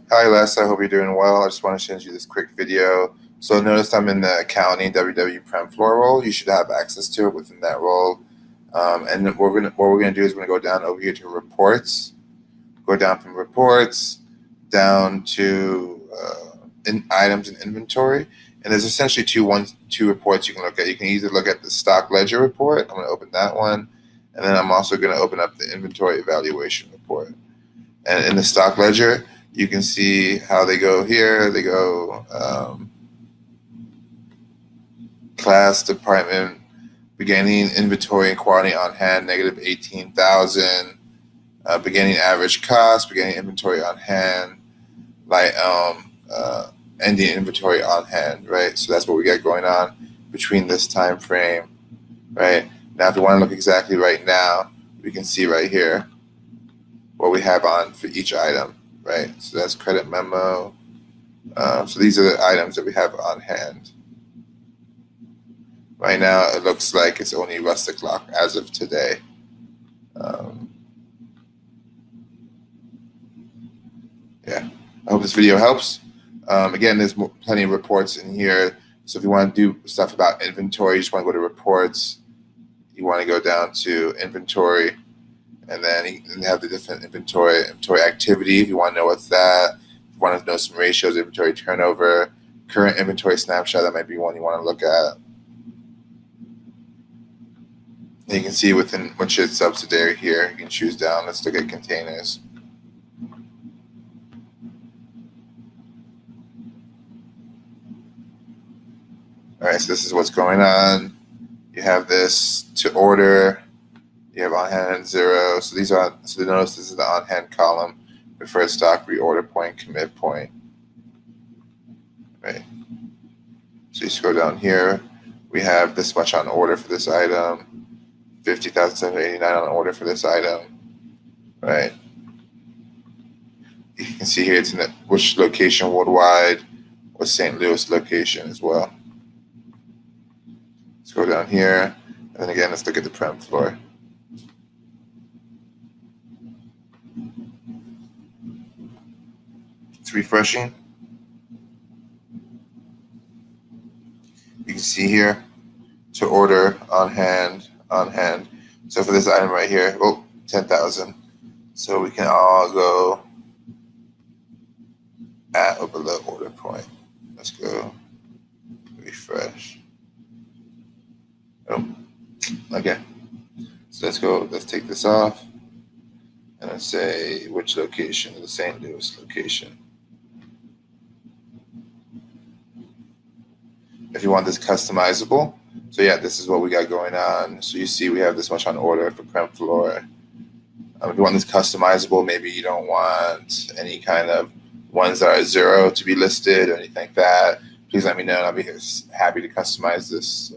Hi Les, I hope you're doing well. I just want to send you this quick video. So notice I'm in the accounting WW Prem floor role. You should have access to it within that role. And then what we're gonna do is we're gonna go down over here to reports. Go down from reports down to in items and inventory. And there's essentially two reports you can look at. You can either look at the stock ledger report. I'm gonna open that one, and then I'm also gonna open up the inventory evaluation report. And in the stock ledger, you can see how they go here. They go class, department, beginning inventory and quantity on hand, negative 18,000. Beginning average cost, beginning inventory on hand, like ending inventory on hand, right? So that's what we got going on between this time frame, right? Now, if we want to look exactly right now, we can see right here what we have on for each item, right? So that's credit memo. So these are the items that we have on hand. Right now, it looks like it's only rustic lock as of today. Yeah, I hope this video helps. Again, there's plenty of reports in here. So if you want to do stuff about inventory, you just want to go to reports. You want to go down to inventory, and then you have the different inventory activity. If you want to know what's that, if you want to know some ratios, inventory turnover, current inventory snapshot, that might be one you want to look at. And you can see within which is subsidiary here. You can choose down. Let's look at containers. All right, so this is what's going on. You have this to order. You have on hand 0. So these are, so notice this is the on hand column, preferred stock, reorder point, commit point. Right. So you scroll down here. We have this much on order for this item, 50,789 on order for this item. Right. You can see here it's in which location worldwide, or St. Louis location as well. Let's go down here, and then again, let's look at the Prem floor. It's refreshing. You can see here to order, on hand, on hand. So for this item right here, 10,000. So we can all go at or below order point. Let's go refresh. Oh, okay. So let's go, let's take this off. And let's say which location, the St. Louis location. If you want this customizable, so yeah, this is what we got going on. So you see we have this much on order for Prem floor. If you want this customizable, maybe you don't want any kind of ones that are 0 to be listed or anything like that, please let me know and I'll be happy to customize this